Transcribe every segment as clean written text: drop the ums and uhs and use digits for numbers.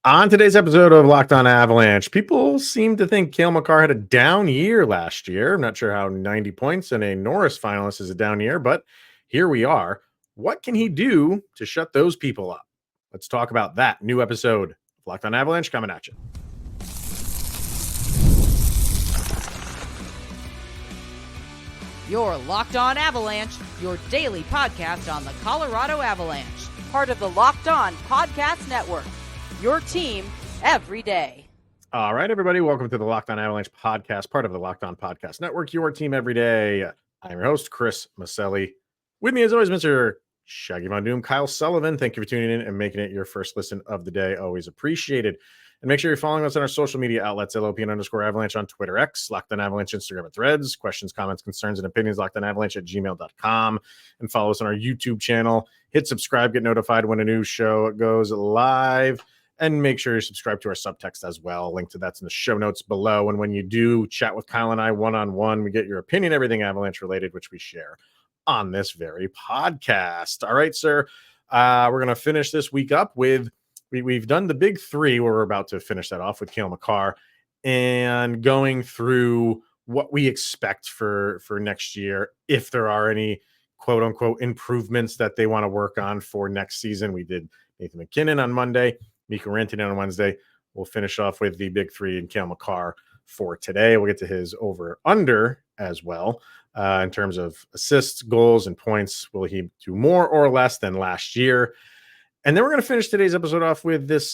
On today's episode of Locked On Avalanche, people seem to think Cale Makar had a down year last year. I'm not sure how 90 points and a Norris finalist is a down year, but here we are. What can he do to shut those people up? Let's talk about that. New episode of Locked On Avalanche coming at you. Your Locked On Avalanche, your daily podcast on the Colorado Avalanche. Part of the Locked On Podcast Network. Your team every day. All right, everybody. Welcome to the Locked On Avalanche podcast, part of the Locked On Podcast Network. Your team every day. I'm your host, Chris Maselli. With me, as always, Mr. Shaggy Von Doom, Kyle Sullivan. Thank you for tuning in and making it your first listen of the day. Always appreciated. And make sure you're following us on our social media outlets, LOPN_Avalanche on Twitter, X, Locked On Avalanche, Instagram, and Threads. Questions, comments, concerns, and opinions, LockedOnAvalanche@gmail.com. And follow us on our YouTube channel. Hit subscribe, get notified when a new show goes live. And make sure you subscribe to our subtext as well. Link to that's in the show notes below. And when you do chat with Kyle and I one-on-one, we get your opinion, everything Avalanche related, which we share on this very podcast. All right, sir. We're going to finish this week up with, we've done the big three where we're about to finish that off with Cale Makar and going through what we expect for next year, if there are any quote unquote improvements that they want to work on for next season. We did Nathan McKinnon on Monday, Mikko Rantanen on Wednesday. We'll finish off with the big three and Cale Makar for today. We'll get to his over-under as well in terms of assists, goals, and points. Will he do more or less than last year? And then we're going to finish today's episode off with this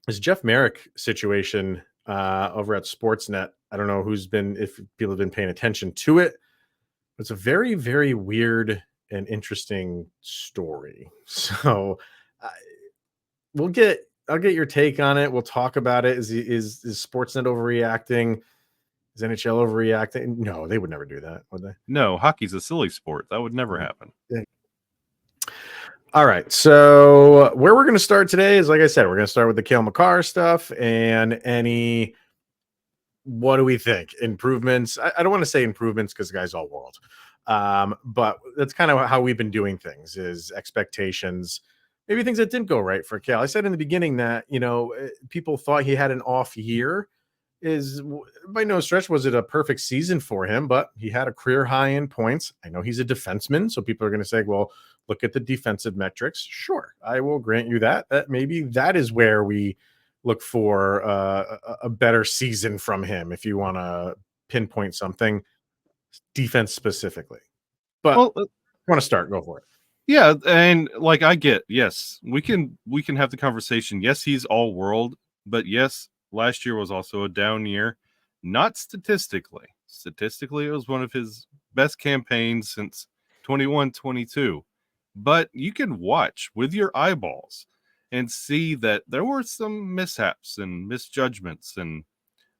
Jeff Marek situation over at Sportsnet. I don't know if people have been paying attention to it. It's a very, very weird and interesting story. So I'll get your take on it. We'll talk about it. Is Sportsnet overreacting? Is NHL overreacting? No, they would never do that, would they? No, hockey's a silly sport. That would never happen. Yeah. All right. So where we're going to start today is, like I said, we're going to start with the Cale Makar stuff and what do we think? Improvements. I don't want to say improvements because the guy's all world. But that's kind of how we've been doing things, is expectations. Maybe things that didn't go right for Cale. I said in the beginning that, people thought he had an off year. Is by no stretch was it a perfect season for him, but he had a career high in points. I know he's a defenseman, so people are going to say, well, look at the defensive metrics. Sure, I will grant you that maybe that is where we look for a better season from him, if you want to pinpoint something, defense specifically. But I want to start, go for it. Yeah, and yes, we can have the conversation. Yes, he's all world, but yes, last year was also a down year. Not statistically. Statistically, it was one of his best campaigns since 21-22. But you can watch with your eyeballs and see that there were some mishaps and misjudgments. And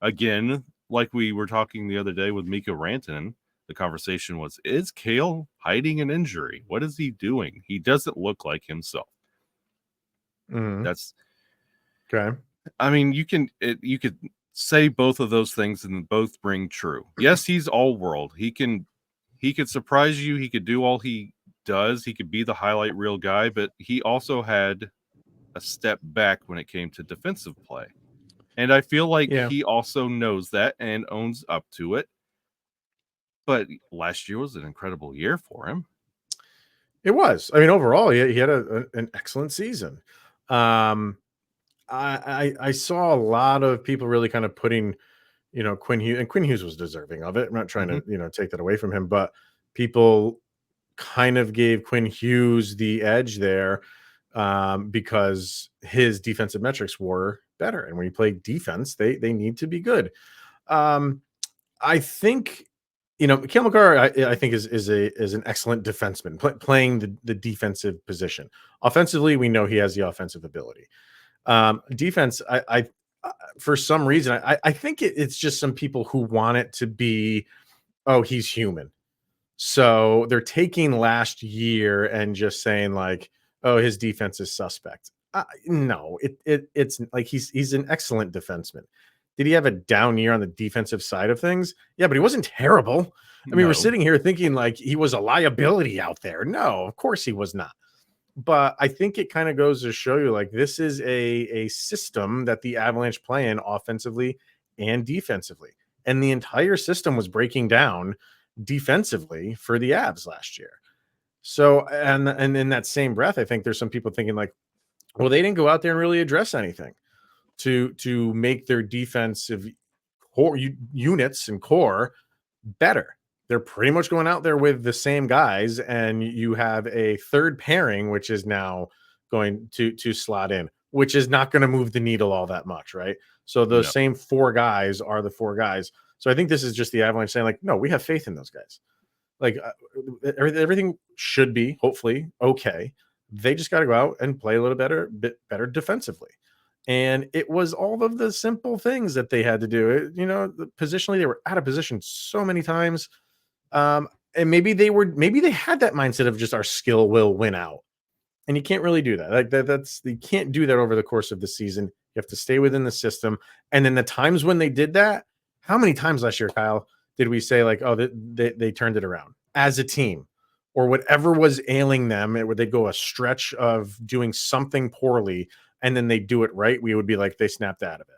again, like we were talking the other day with Mikko Rantanen, the conversation was, is Cale hiding an injury? What is he doing? He doesn't look like himself. That's okay. I mean, you could say both of those things and both ring true. Yes, he's all world. He could surprise you. He could do all he does. He could be the highlight reel guy, but he also had a step back when it came to defensive play. And I feel like he also knows that and owns up to it. But last year was an incredible year for him. It was. I mean, overall, he had an excellent season. I saw a lot of people really kind of putting, Quinn Hughes, and Quinn Hughes was deserving of it. I'm not trying to, take that away from him, but people kind of gave Quinn Hughes the edge there because his defensive metrics were better. And when you play defense, they need to be good. I think, Cale Makar, I think is an excellent defenseman playing the defensive position. Offensively, we know he has the offensive ability. Defense, I for some reason, I think it's just some people who want it to be, oh, he's human. So they're taking last year and just saying like, oh, his defense is suspect. No, it's like he's an excellent defenseman. Did he have a down year on the defensive side of things? Yeah, but he wasn't terrible. I mean, we're sitting here thinking like he was a liability out there. No, of course he was not. But I think it kind of goes to show you, like, this is a system that the Avalanche play in offensively and defensively. And the entire system was breaking down defensively for the Avs last year. So, and in that same breath, I think there's some people thinking like, well, they didn't go out there and really address anything to make their defensive core units and core better. They're pretty much going out there with the same guys, and you have a third pairing, which is now going to slot in, which is not going to move the needle all that much, right? So the same four guys are the four guys. So I think this is just the Avalanche saying, like, no, we have faith in those guys. Like, everything should be hopefully okay. They just got to go out and play a little bit better defensively. And it was all of the simple things that they had to do. Positionally, they were out of position so many times. And maybe they had that mindset of just our skill will win out. And you can't really do that. Like you can't do that over the course of the season. You have to stay within the system. And then the times when they did that, how many times last year, Kyle, did we say like, oh, they turned it around as a team, or whatever was ailing them? Where they'd go a stretch of doing something poorly, and then they do it right. We would be like, they snapped out of it.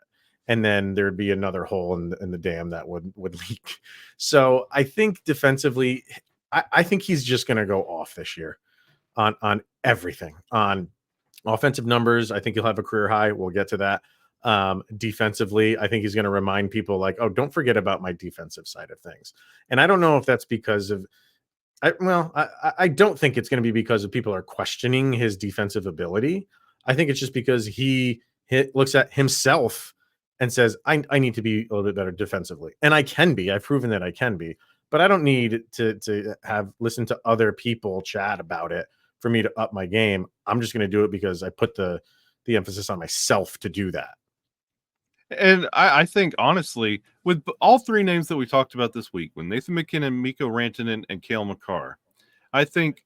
And then there'd be another hole in the dam that would leak. So I think defensively, I think he's just going to go off this year on everything. On offensive numbers, I think he'll have a career high. We'll get to that. Defensively, I think he's going to remind people like, oh, don't forget about my defensive side of things. And I don't know if that's because of, I don't think it's going to be because of people are questioning his defensive ability. I think it's just because he looks at himself and says, I need to be a little bit better defensively. And I can be. I've proven that I can be. But I don't need to have listened to other people chat about it for me to up my game. I'm just going to do it because I put the emphasis on myself to do that. And I think, honestly, with all three names that we talked about this week, with Nathan McKinnon, Mikko Rantanen, and Cale Makar, I think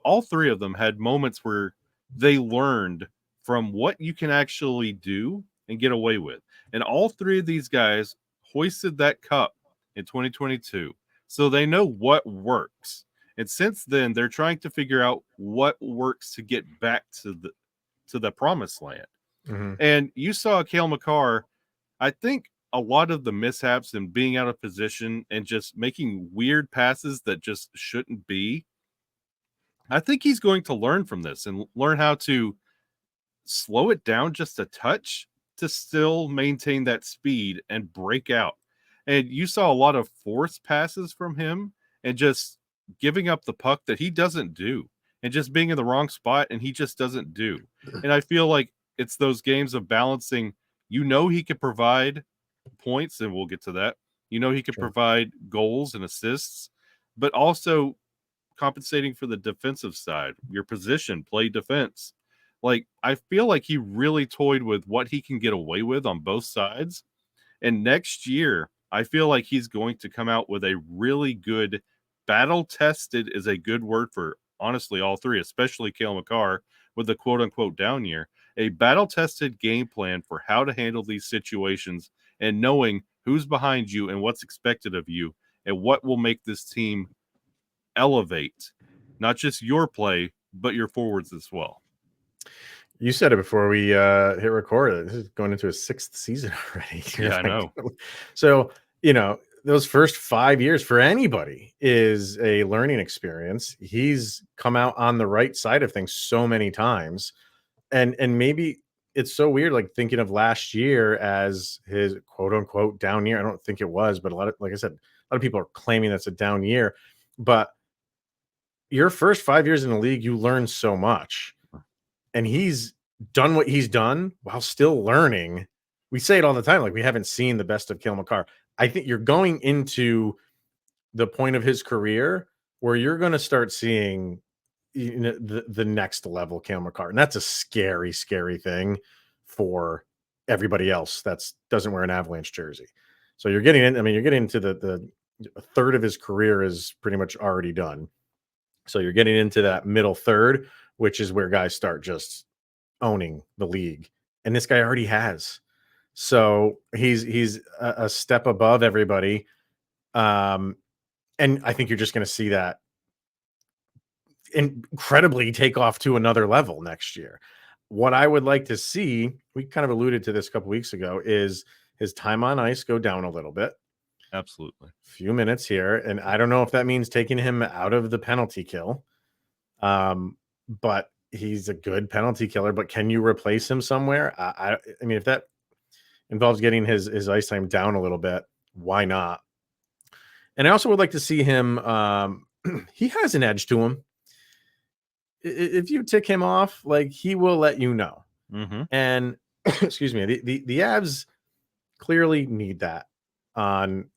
all three of them had moments where they learned from what you can actually do and get away with. And all three of these guys hoisted that cup in 2022. So they know what works. And since then, they're trying to figure out what works to get back to the promised land. Mm-hmm. And you saw Cale Makar, I think a lot of the mishaps and being out of position and just making weird passes that just shouldn't be. I think he's going to learn from this and learn how to slow it down just a touch to still maintain that speed and break out. And you saw a lot of forced passes from him and just giving up the puck that he doesn't do and just being in the wrong spot and he just doesn't do. And I feel like it's those games of balancing, he could provide points, and we'll get to that. He could provide goals and assists, but also compensating for the defensive side, your position, play defense. Like, I feel like he really toyed with what he can get away with on both sides. And next year, I feel like he's going to come out with a really good, battle-tested is a good word for, honestly, all three, especially Cale Makar with the quote-unquote down year, a battle-tested game plan for how to handle these situations and knowing who's behind you and what's expected of you and what will make this team elevate, not just your play, but your forwards as well. You said it before we hit record. This is going into his 6th season already. Yeah, I know. So, those first 5 years for anybody is a learning experience. He's come out on the right side of things so many times. And maybe it's so weird, like thinking of last year as his quote unquote down year. I don't think it was, but like I said, a lot of people are claiming that's a down year. But your first 5 years in the league, you learn so much. And he's done what he's done while still learning. We say it all the time, like we haven't seen the best of Cale Makar. I think you're going into the point of his career where you're going to start seeing the next level Cale Makar. And that's a scary, scary thing for everybody else that doesn't wear an Avalanche jersey. So you're getting into the third of his career is pretty much already done. So you're getting into that middle third, which is where guys start just owning the league. And this guy already has. So he's a step above everybody. And I think you're just going to see that. incredibly take off to another level next year. What I would like to see, we kind of alluded to this a couple weeks ago, is his time on ice go down a little bit. Absolutely. Few minutes here. And I don't know if that means taking him out of the penalty kill. But he's a good penalty killer. But can you replace him somewhere? I mean, if that involves getting his ice time down a little bit, why not? And I also would like to see him. He has an edge to him. If you tick him off, like, he will let you know. Mm-hmm. And excuse me, the Avs clearly need that on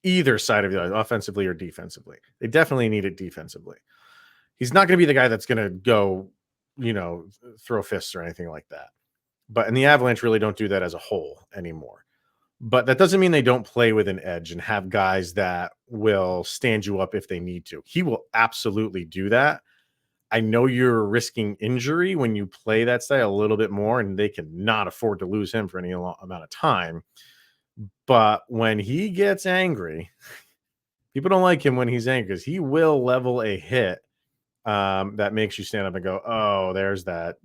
either side of the ice, offensively or defensively. They definitely need it defensively. He's not going to be the guy that's going to go, throw fists or anything like that. And the Avalanche really don't do that as a whole anymore. But that doesn't mean they don't play with an edge and have guys that will stand you up if they need to. He will absolutely do that. I know you're risking injury when you play that style a little bit more, and they cannot afford to lose him for any long amount of time. But when he gets angry, people don't like him when he's angry because he will level a hit that makes you stand up and go, oh, there's that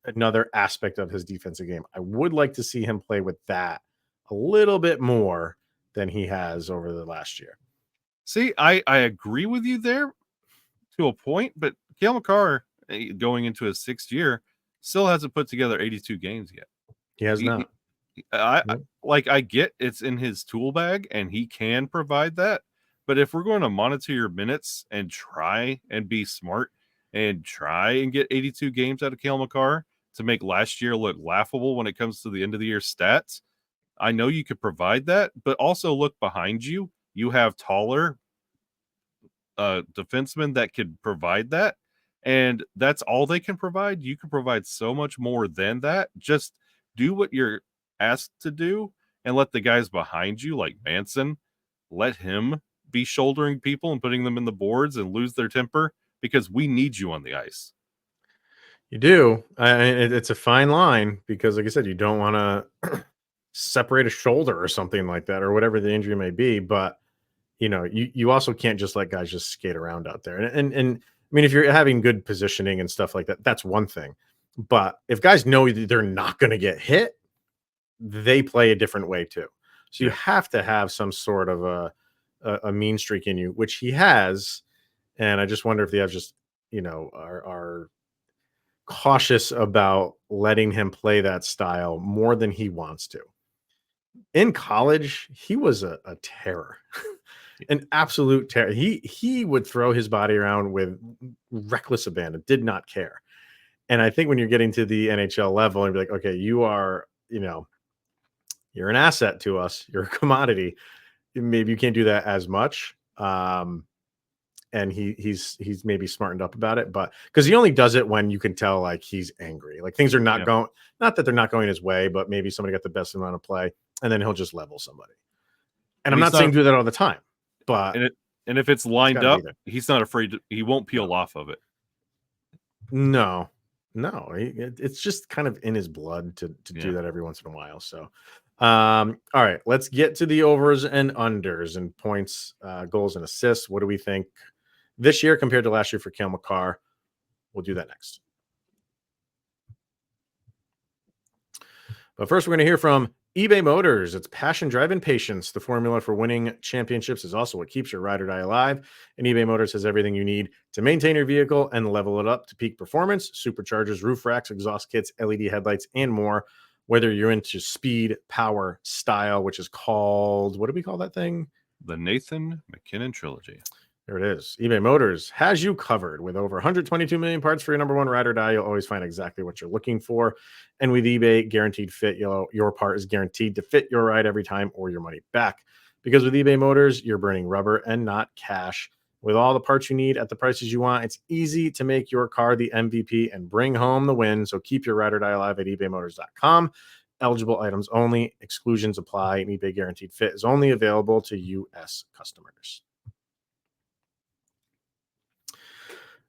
another aspect of his defensive game. I would like to see him play with that a little bit more than he has over the last year. See, I agree with you there to a point, but Cale Makar, going into his 6th year, still hasn't put together 82 games yet. He has not. I get it's in his tool bag and he can provide that. But if we're going to monitor your minutes and try and be smart and try and get 82 games out of Cale Makar to make last year look laughable when it comes to the end of the year stats, I know you could provide that, but also look behind you. You have taller defensemen that could provide that. And that's all they can provide. You can provide so much more than that. Just do what you're asked to do and let the guys behind you, like Manson, let him be shouldering people and putting them in the boards and lose their temper, because we need you on the ice. You do. It's a fine line because, like I said, you don't want to separate a shoulder or something like that, or whatever the injury may be. But you also can't just let guys just skate around out there. And I mean, if you're having good positioning and stuff like that, that's one thing. But if guys know that they're not going to get hit, they play a different way too. So you have to have some sort of a mean streak in you, which he has. And I just wonder if the Avs just, are cautious about letting him play that style more than he wants to. In college, he was a terror. An absolute terror. He would throw his body around with reckless abandon, did not care. And I think when you're getting to the NHL level and be like, okay, you are, you're an asset to us, you're a commodity. Maybe you can't do that as much. And he's maybe smartened up about it, but because he only does it when you can tell like he's angry, like things are not going, not that they're not going his way, but maybe somebody got the best amount of play, and then he'll just level somebody. And I'm not saying do that all the time. But and if it's lined up, he's not afraid he won't peel off of it. No, it's just kind of in his blood to do that every once in a while. So, all right, let's get to the overs and unders and points, goals and assists. What do we think this year compared to last year for Cale Makar? We'll do that next. But first, we're going to hear from eBay Motors. It's passion, drive, and patience. The formula for winning championships is also what keeps your ride or die alive. And eBay Motors has everything you need to maintain your vehicle and level it up to peak performance: superchargers, roof racks, exhaust kits, LED headlights, and more. Whether you're into speed, power, style, which is called, what do we call that thing? The Nathan McKinnon Trilogy. There it is. eBay Motors has you covered. With over 122 million parts for your number one ride or die, you'll always find exactly what you're looking for. And with eBay Guaranteed Fit, your part is guaranteed to fit your ride every time or your money back. Because with eBay Motors, you're burning rubber and not cash. With all the parts you need at the prices you want, it's easy to make your car the MVP and bring home the win. So keep your ride or die alive at ebaymotors.com. Eligible items only. Exclusions apply. And eBay Guaranteed Fit is only available to U.S. customers.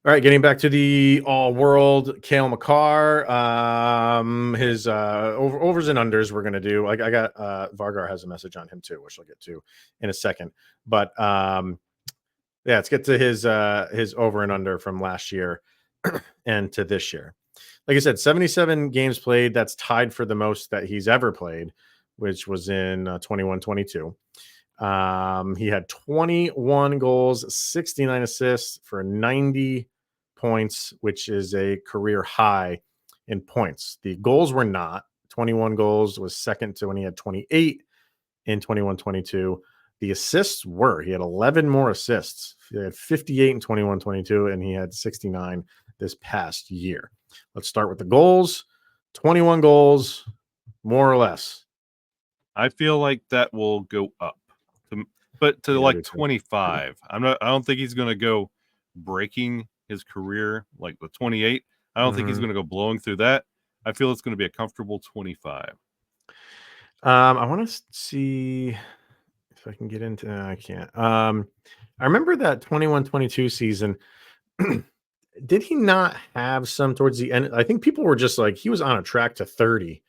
All right, getting back to the all-world Cale Makar, his overs and unders we're going to do. I got Vargar has a message on him too, which I'll get to in a second. But Yeah, let's get to his over and under from last year and to this year. Like I said, 77 games played. That's tied for the most that he's ever played, which was in 21-22. He had 21 goals, 69 assists for 90 points, which is a career high in points. The goals were not. 21 goals was second to when he had 28 in 21-22. The assists were. He had 11 more assists. He had 58 in 21-22, and he had 69 this past year. Let's start with the goals. 21 goals, more or less. I feel like that will go up, but to Yeah, I like do too. 25. I don't think he's going to go breaking his career like with 28. I don't think he's going to go blowing through that. I feel it's going to be a comfortable 25. I want to see if I can get into. I can't. I remember that 21-22 season. Did he not have some towards the end? I think people were just like he was on a track to 30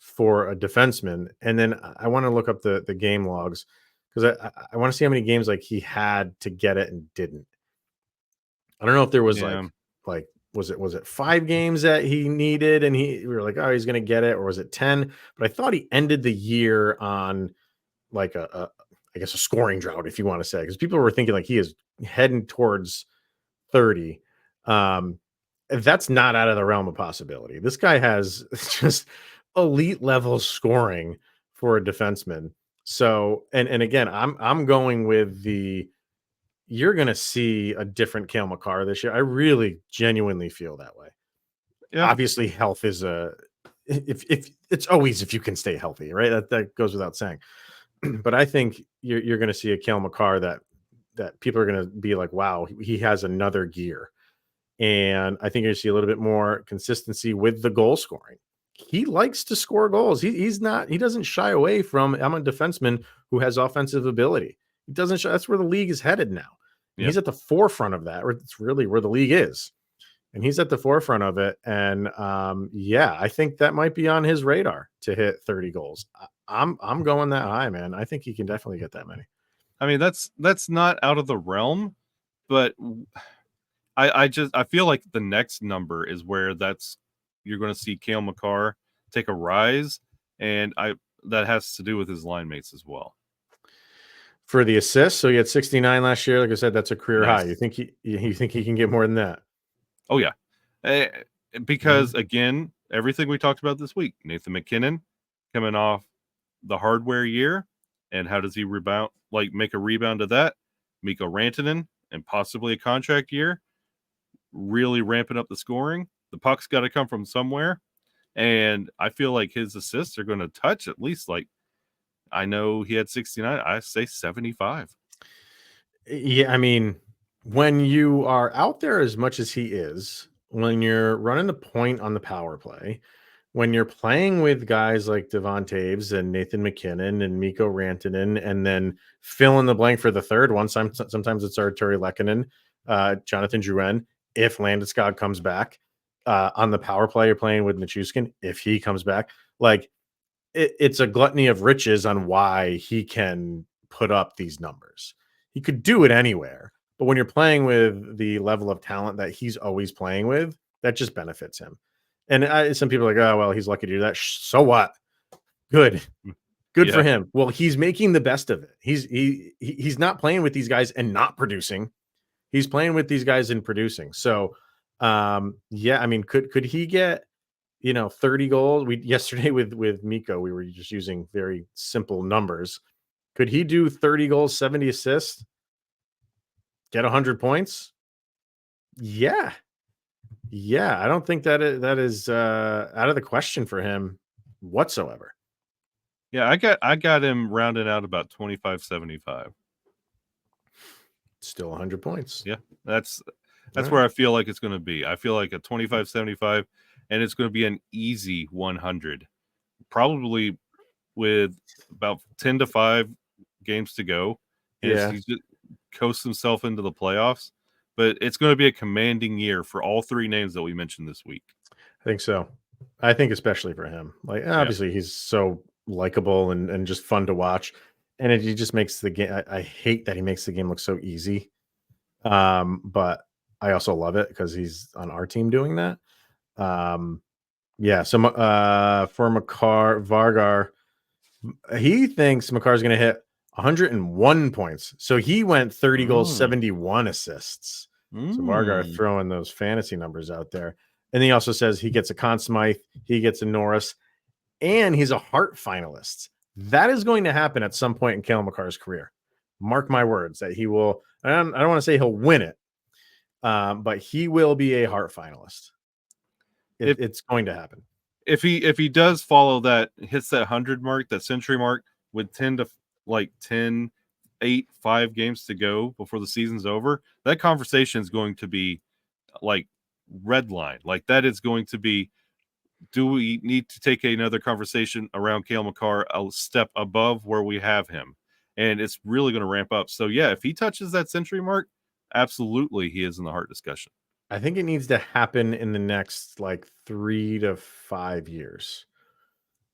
for a defenseman, and then I want to look up the game logs because I want to see how many games like he had to get it and didn't. I don't know if there was Yeah. like was it 5 games that he needed and we were like, oh, he's gonna get it, or was it 10? But I thought he ended the year on like I guess a scoring drought, if you want to say, because people were thinking like he is heading towards 30. That's not out of the realm of possibility. This guy has just elite level scoring for a defenseman. So, and again, I'm going with you're going to see a different Cale Makar this year. I really genuinely feel that way. Yeah. Obviously, health is if it's always if you can stay healthy, right? That goes without saying. But I think you're going to see a Cale Makar that people are going to be like, wow, he has another gear. And I think you're going to see a little bit more consistency with the goal scoring. He likes to score goals. He doesn't shy away from, I'm a defenseman who has offensive ability. He doesn't shy. That's where the league is headed now. And he's at the forefront of that, or it's really where the league is. And he's at the forefront of it. And yeah, I think that might be on his radar to hit 30 goals. I'm going that high, man. I think he can definitely get that many. I mean, that's not out of the realm, but I feel like the next number is where you're going to see Cale Makar take a rise, and that has to do with his line mates as well. For the assists, so he had 69 last year. Like I said, that's a career Nice. high. You think he can get more than that? Oh yeah, because again, everything we talked about this week, Nathan MacKinnon coming off the hardware year, and how does he rebound? Like make a rebound to that? Mikko Rantanen and possibly a contract year, really ramping up the scoring. The puck's got to come from somewhere, and I feel like his assists are going to touch at least like. I know he had 69. I say 75. Yeah, I mean, when you are out there as much as he is, when you're running the point on the power play, when you're playing with guys like Devon Taves and Nathan MacKinnon and Mikko Rantanen, and then fill in the blank for the third one. Sometimes it's Arturi Lehkonen, Jonathan Drouin, if Landeskog comes back. On the power play, you're playing with Nichushkin, if he comes back. Like, it's a gluttony of riches on why he can put up these numbers. He could do it anywhere, but when you're playing with the level of talent that he's always playing with, that just benefits him. And some people are like, oh, well, he's lucky to do that. So what? Good for him. Well, he's making the best of it. He's not playing with these guys and not producing. He's playing with these guys and producing. So, yeah, I mean, could he get 30 goals? Yesterday with Mikko, we were just using very simple numbers. Could he do 30 goals, 70 assists, get 100 points? Yeah. I don't think that is out of the question for him whatsoever. Yeah, I got him rounded out about 25-75. Still 100 points. Yeah, that's where I feel like it's going to be. I feel like a 25-75, and it's going to be an easy 100, probably with about 10-5 games to go. Yeah, he just coasts himself into the playoffs. But it's going to be a commanding year for all three names that we mentioned this week. I think so. I think especially for him. Like, obviously, he's so likable and just fun to watch. And he just makes the game. I hate that he makes the game look so easy. But I also love it because he's on our team doing that. Yeah. So for Makar Vargar, he thinks Makar's going to hit 101 points. So he went 30 goals, 71 assists. So Vargar throwing those fantasy numbers out there. And he also says he gets a Conn Smythe, he gets a Norris, and he's a Hart finalist. That is going to happen at some point in Cale Makar's career. Mark my words that he will. I don't want to say he'll win it, but he will be a Hart finalist. It's going to happen. If he does follow that, hits that 100 mark, that century mark, with 10, 8, 5 games to go before the season's over, that conversation is going to be like red line. Like that is going to be, do we need to take another conversation around Cale Makar a step above where we have him? And it's really going to ramp up. So yeah, if he touches that century mark, absolutely he is in the Hart discussion. I think it needs to happen in the next 3 to 5 years.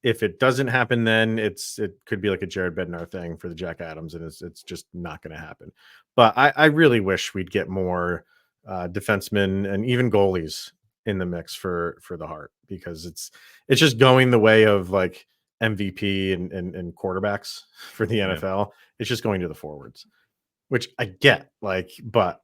If it doesn't happen, then it could be like a Jared Bednar thing for the Jack Adams, and it's just not going to happen. But I really wish we'd get more defensemen and even goalies in the mix for the Hart, because it's just going the way of like MVP and quarterbacks for the NFL. It's just going to the forwards, which I get, but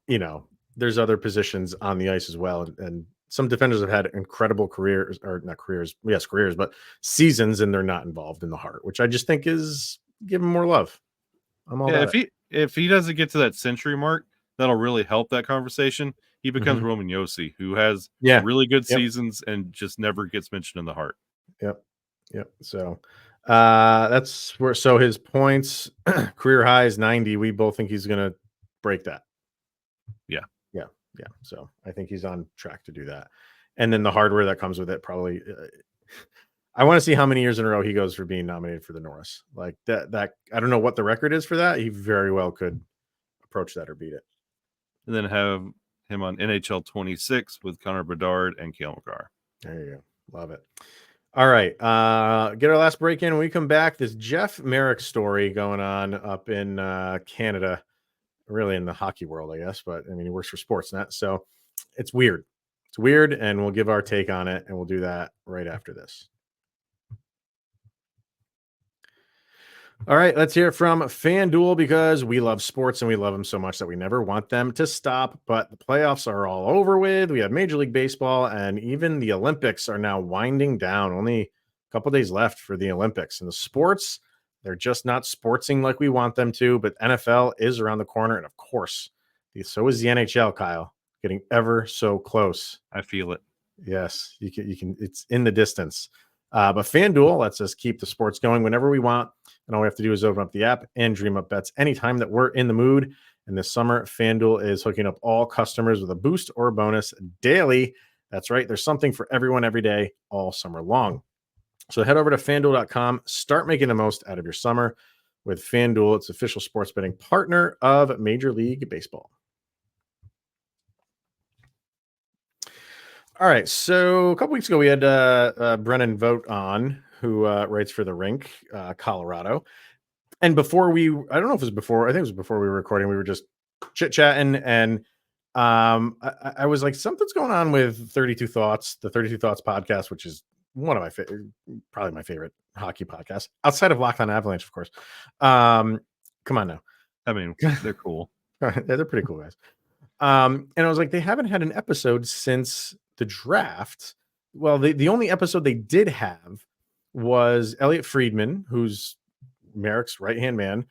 there's other positions on the ice as well, and some defenders have had incredible careers, or not careers, yes, careers, but seasons, and they're not involved in the Hart, which I just think is give him more love. I'm all about it. If he doesn't get to that century mark, that'll really help that conversation. He becomes Roman Josi, who has really good seasons and just never gets mentioned in the Hart. Yep. So that's where. So his points, career high is 90. We both think he's going to break that. Yeah. So I think he's on track to do that. And then the hardware that comes with it, probably. I want to see how many years in a row he goes for being nominated for the Norris. Like that. I don't know what the record is for that. He very well could approach that or beat it. And then have him on NHL 26 with Connor Bedard and Cale Makar. There you go. Love it. All right. Get our last break in. When we come back, this Jeff Marek story going on up in Canada. Really in the hockey world, I guess, but I mean, he works for Sportsnet, so it's weird. It's weird, and we'll give our take on it, and we'll do that right after this. All right, let's hear from FanDuel, because we love sports and we love them so much that we never want them to stop. But the playoffs are all over with. We have Major League Baseball, and even the Olympics are now winding down. Only a couple days left for the Olympics, and the sports, they're just not sportsing like we want them to, but NFL is around the corner. And of course, so is the NHL, Kyle, getting ever so close. I feel it. Yes, you can, it's in the distance. But FanDuel lets us keep the sports going whenever we want. And all we have to do is open up the app and dream up bets anytime that we're in the mood. And this summer, FanDuel is hooking up all customers with a boost or a bonus daily. That's right. There's something for everyone every day, all summer long. So head over to FanDuel.com. Start making the most out of your summer with FanDuel. It's official sports betting partner of Major League Baseball. All right. So a couple weeks ago, we had Brennan Vogt on, who writes for The Rink, Colorado. And before I don't know if it was before, I think it was before we were recording, we were just chit-chatting. And I was like, something's going on with 32 Thoughts, the 32 Thoughts podcast, which is one of my probably my favorite hockey podcasts outside of Locked On Avalanche, of course. Come on now. I mean, they're cool. They're pretty cool guys. And I was like, they haven't had an episode since the draft. Well, the only episode they did have was Elliot Friedman, who's Marek's right-hand man.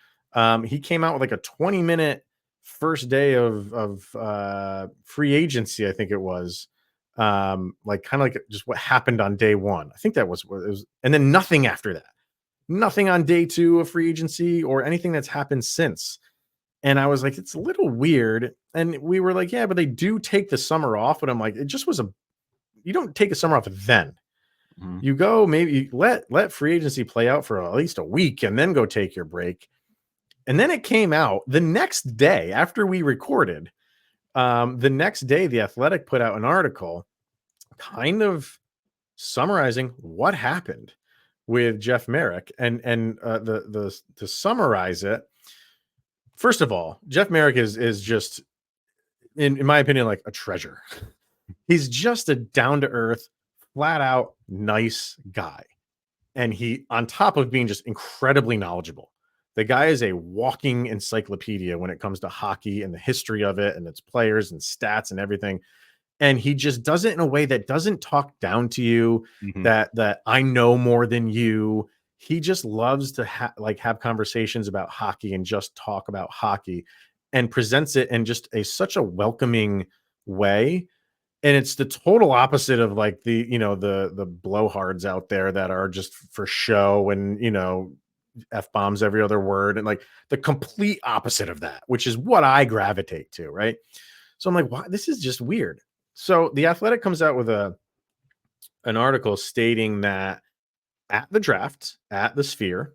He came out with like a 20-minute first day of free agency, I think it was. Like kind of like just what happened on day one. I think that was what it was. And then nothing after that. Nothing on day two of free agency or anything that's happened since. And I was like, it's a little weird. And we were like, yeah, but they do take the summer off. But I'm like, it just was you don't take a summer off then. Mm-hmm. You go, maybe let free agency play out for at least a week and then go take your break. And then it came out the next day after we recorded. The next day, The Athletic put out an article kind of summarizing what happened with Jeff Marek. And to summarize it, first of all, Jeff Marek is just in my opinion, like a treasure. He's just a down to earth, flat out nice guy. And he, on top of being just incredibly knowledgeable, the guy is a walking encyclopedia when it comes to hockey and the history of it and its players and stats and everything. And he just does it in a way that doesn't talk down to you, Mhm. that I know more than you. He just loves to have conversations about hockey and just talk about hockey, and presents it in just such a welcoming way. And it's the total opposite of like the blowhards out there that are just for show and F bombs every other word, and like the complete opposite of that, which is what I gravitate to, right? So I'm like, why? This is just weird. So the Athletic comes out with an article stating that at the draft, at the Sphere,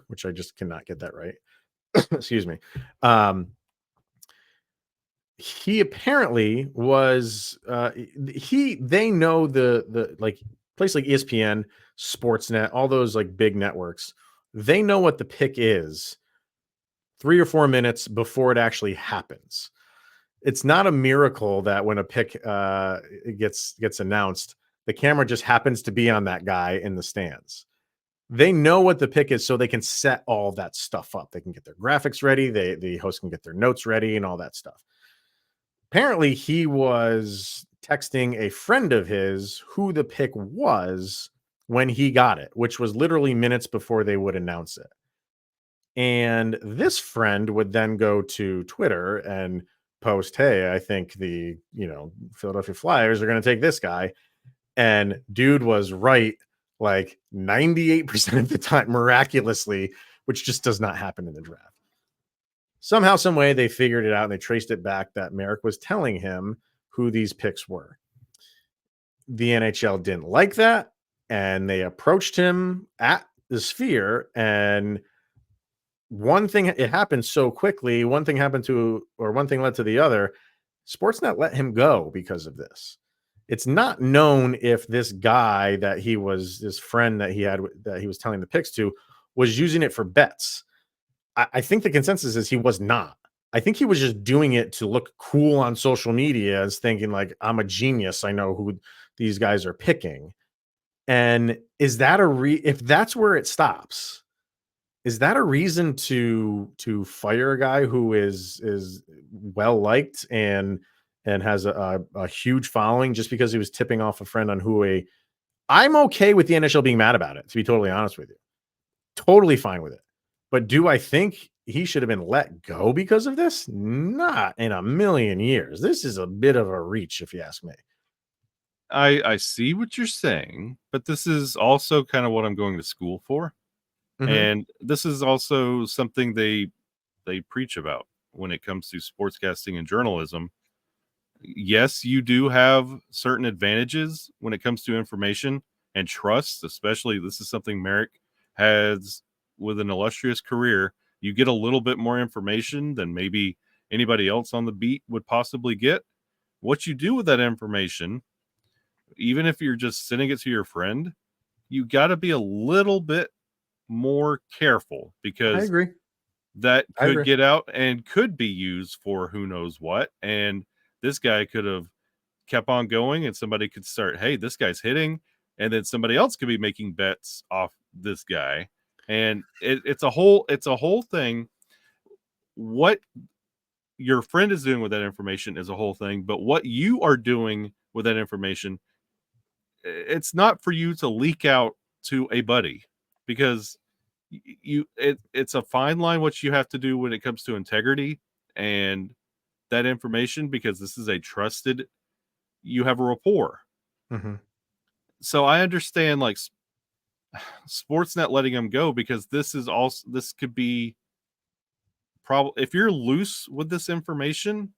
which I just cannot get that right. Excuse me. He apparently was they know the like place like ESPN, Sportsnet, all those like big networks. They know what the pick is 3 or 4 minutes before it actually happens. It's not a miracle that when a pick gets announced, the camera just happens to be on that guy in the stands. They know what the pick is, so they can set all that stuff up. They can get their graphics ready. The host can get their notes ready and all that stuff. Apparently, he was texting a friend of his who the pick was when he got it, which was literally minutes before they would announce it. And this friend would then go to Twitter and post, "Hey, I think the Philadelphia Flyers are going to take this guy." And dude was right like 98% of the time, miraculously, which just does not happen in the draft. Somehow, some way, they figured it out and they traced it back that Marek was telling him who these picks were. The NHL didn't like that, and they approached him at the Sphere, and one thing, it happened so quickly. One thing led to the other. Sportsnet let him go because of this. It's not known if this guy this friend that he was telling the picks to, was using it for bets. I think the consensus is he was not. I think he was just doing it to look cool on social media, as thinking like, I'm a genius. I know who these guys are picking. And is that if that's where it stops? Is that a reason to fire a guy who is well liked and has a huge following just because he was tipping off a friend on who I'm okay with the NHL being mad about it, to be totally honest with you. Totally fine with it. But do I think he should have been let go because of this? Not in a million years. This is a bit of a reach, if you ask me. I see what you're saying, but this is also kind of what I'm going to school for. Mhm. And this is also something they preach about when it comes to sportscasting and journalism. Yes, you do have certain advantages when it comes to information and trust, especially this is something Marek has with an illustrious career. You get a little bit more information than maybe anybody else on the beat would possibly get. What you do with that information, even if you're just sending it to your friend, you got to be a little bit more careful, I because agree. that I could agree. get out and could be used for who knows what. And this guy could have kept on going, and somebody could start, hey, this guy's hitting, and then somebody else could be making bets off this guy. And it's a whole thing. What your friend is doing with that information is a whole thing, but what you are doing with that information, it's not for you to leak out to a buddy, because it's a fine line what you have to do when it comes to integrity and that information, because this is a trusted, you have a rapport. Mhm. So I understand like Sportsnet letting him go, because this could be problem if you're loose with this information.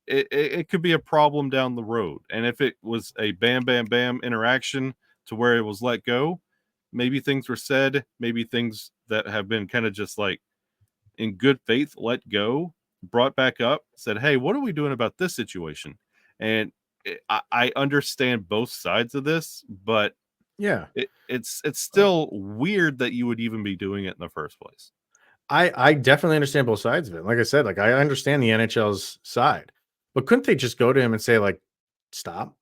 It could be a problem down the road. And if it was a bam, bam, bam interaction to where it was let go, maybe things were said, maybe things that have been kind of just like in good faith let go, brought back up, said, hey, what are we doing about this situation? And I understand both sides of this, but Yeah. it's still weird that you would even be doing it in the first place. I definitely understand both sides of it. Like I said, like I understand the NHL's side, but couldn't they just go to him and say like, stop,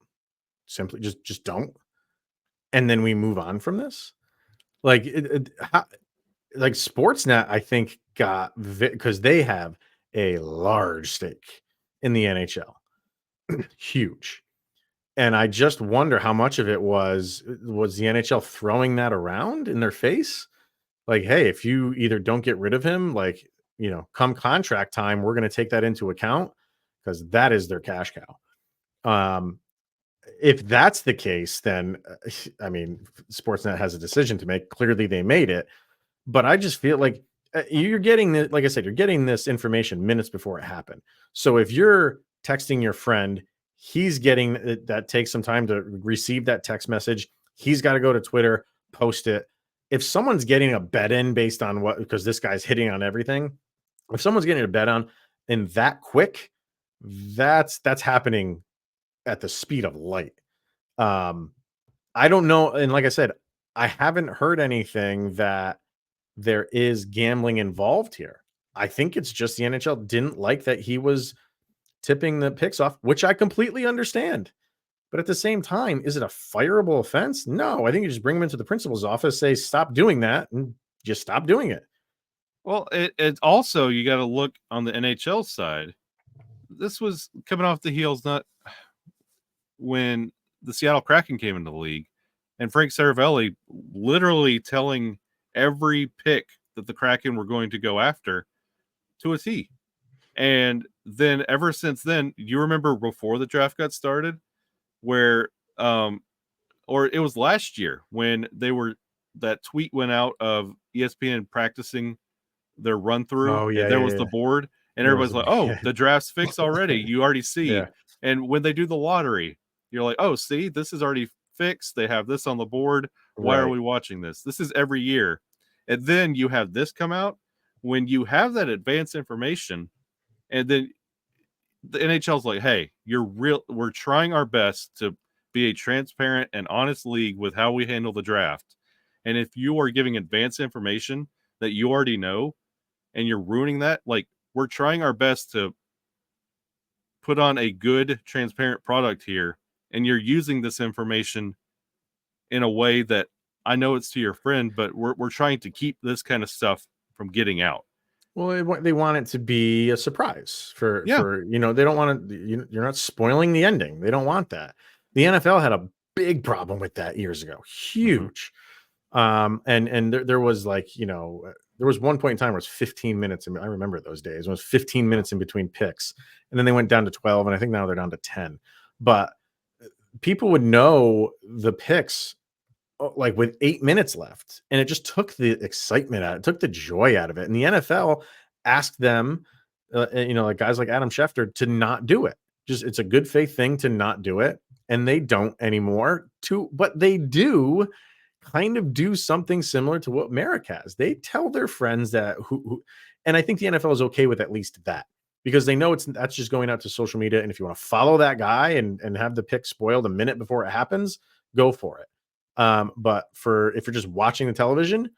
simply just don't, and then we move on from this? Like like Sportsnet, I think got because they have a large stake in the NHL, huge. And I just wonder how much of it was the NHL throwing that around in their face? Like, hey, if you either don't get rid of him, like, come contract time, we're going to take that into account because that is their cash cow. If that's the case, then I mean, Sportsnet has a decision to make. Clearly, they made it, but I just feel like you're getting this. Like I said, you're getting this information minutes before it happened. So if you're texting your friend, he's getting that takes some time to receive that text message. He's got to go to Twitter, post it. If someone's getting a bet in based on because this guy's hitting on everything, if someone's getting a bet on and that quick, that's happening at the speed of light. I don't know. And like I said, I haven't heard anything that there is gambling involved here. I think it's just the NHL didn't like that he was tipping the picks off, which I completely understand. But at the same time, is it a fireable offense? No, I think you just bring him into the principal's office, say, stop doing that, and just stop doing it. Well, it also, you got to look on the NHL side. This was coming off the heels, not when the Seattle Kraken came into the league, and Frank Saravelli literally telling every pick that the Kraken were going to go after to a T. And then ever since then, you remember before the draft got started, where or it was last year when that tweet went out of ESPN practicing their run through. Oh, yeah, and there yeah, was yeah. the board, and There everybody's was like, "Oh, the draft's fixed already." You already see. Yeah. And when they do the lottery, you're like, "Oh, see, this is already fixed. They have this on the board. Why are Right. we watching this?" This is every year. And then you have this come out when you have that advanced information, and then the NHL's like, "Hey, we're trying our best to be a transparent and honest league with how we handle the draft. And if you are giving advanced information that you already know and you're ruining that, like, we're trying our best to put on a good, transparent product here, and you're using this information in a way that I know it's to your friend, but we're trying to keep this kind of stuff from getting out." Well, they want it to be a surprise Yeah. they don't want to, you're not spoiling the ending. They don't want that. The NFL had a big problem with that years ago. Mhm. Huge. And there was like, there was one point in time where it was 15 minutes. And I remember those days. It was 15 minutes in between picks. And then they went down to 12. And I think now they're down to 10. But people would know the picks like with 8 minutes left, and it just took the excitement out. It took the joy out of it. And the NFL asked them, like guys like Adam Schefter, to not do it. Just it's a good faith thing to not do it, and they don't anymore. But they do kind of do something similar to what Merrick has. They tell their friends that and I think the NFL is okay with at least that because they know that's just going out to social media. And if you want to follow that guy and have the pick spoiled a minute before it happens, go for it. But if you're just watching the television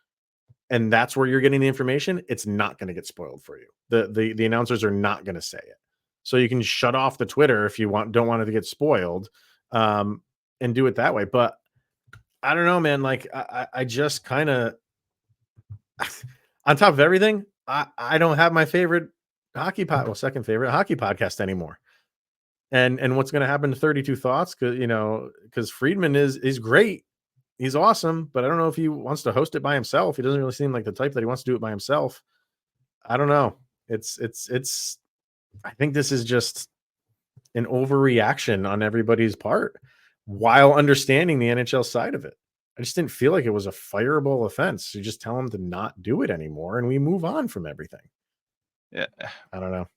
and that's where you're getting the information, it's not going to get spoiled for you. The announcers are not going to say it. So you can shut off the Twitter if you don't want it to get spoiled, and do it that way. But I don't know, man. Like I just kind of on top of everything, I don't have my favorite second favorite hockey podcast anymore. And what's going to happen to 32 Thoughts? Because Friedman is great. He's awesome, but I don't know if he wants to host it by himself. He doesn't really seem like the type that he wants to do it by himself. I don't know. I think this is just an overreaction on everybody's part while understanding the NHL side of it. I just didn't feel like it was a fireable offense. You just tell them to not do it anymore and we move on from everything. Yeah. I don't know.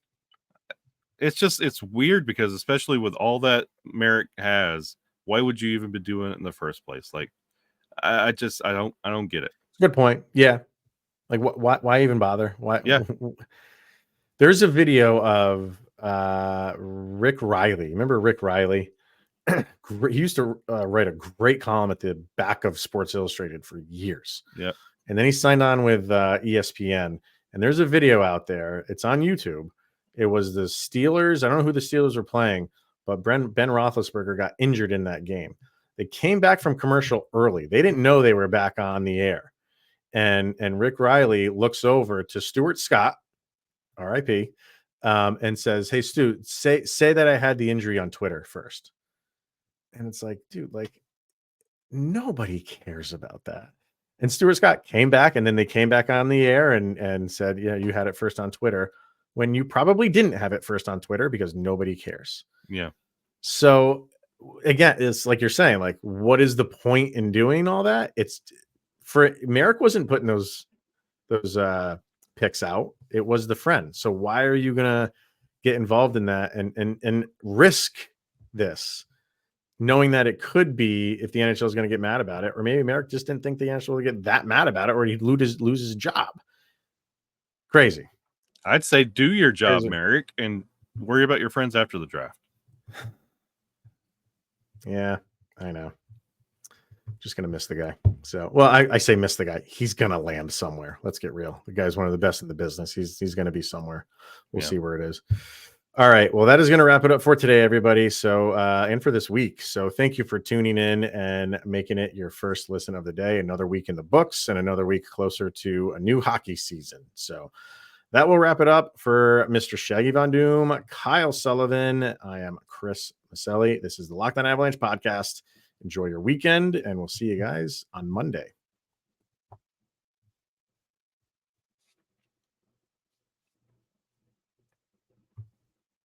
It's weird because especially with all that Merrick has, why would you even be doing it in the first place? Like, I don't get it. Good point. Yeah. Like why even bother? Why? Yeah. There's a video of Rick Riley. Remember Rick Riley? He used to write a great column at the back of Sports Illustrated for years. Yeah. And then he signed on with ESPN. And there's a video out there. It's on YouTube. It was the Steelers. I don't know who the Steelers were playing, but Ben Roethlisberger got injured in that game. They came back from commercial early. They didn't know they were back on the air. And Rick Riley looks over to Stuart Scott, RIP, and says, "Hey, Stu, say that I had the injury on Twitter first." And it's like, dude, like nobody cares about that. And Stuart Scott came back, and then they came back on the air and said, "Yeah, you had it first on Twitter," when you probably didn't have it first on Twitter because nobody cares. Yeah. So again, it's like you're saying, like, what is the point in doing all that? It's for Merrick wasn't putting those picks out. It was the friend. So why are you gonna get involved in that and risk this, knowing that it could be if the NHL is going to get mad about it, or maybe Merrick just didn't think the NHL would get that mad about it, or he'd lose his job. Crazy. I'd say do your job, Crazy. Merrick, and worry about your friends after the draft. Yeah, I know. Just gonna miss the guy. So, well, I say miss the guy. He's gonna land somewhere. Let's get real. The guy's one of the best in the business. He's gonna be somewhere. We'll see where it is. All right. Well, that is going to wrap it up for today, everybody. So, and for this week. So thank you for tuning in and making it your first listen of the day. Another week in the books and another week closer to a new hockey season. So that will wrap it up for Mr. Shaggy Von Doom, Kyle Sullivan. I am Chris Maselli. This is the Locked On Avalanche podcast. Enjoy your weekend, and we'll see you guys on Monday.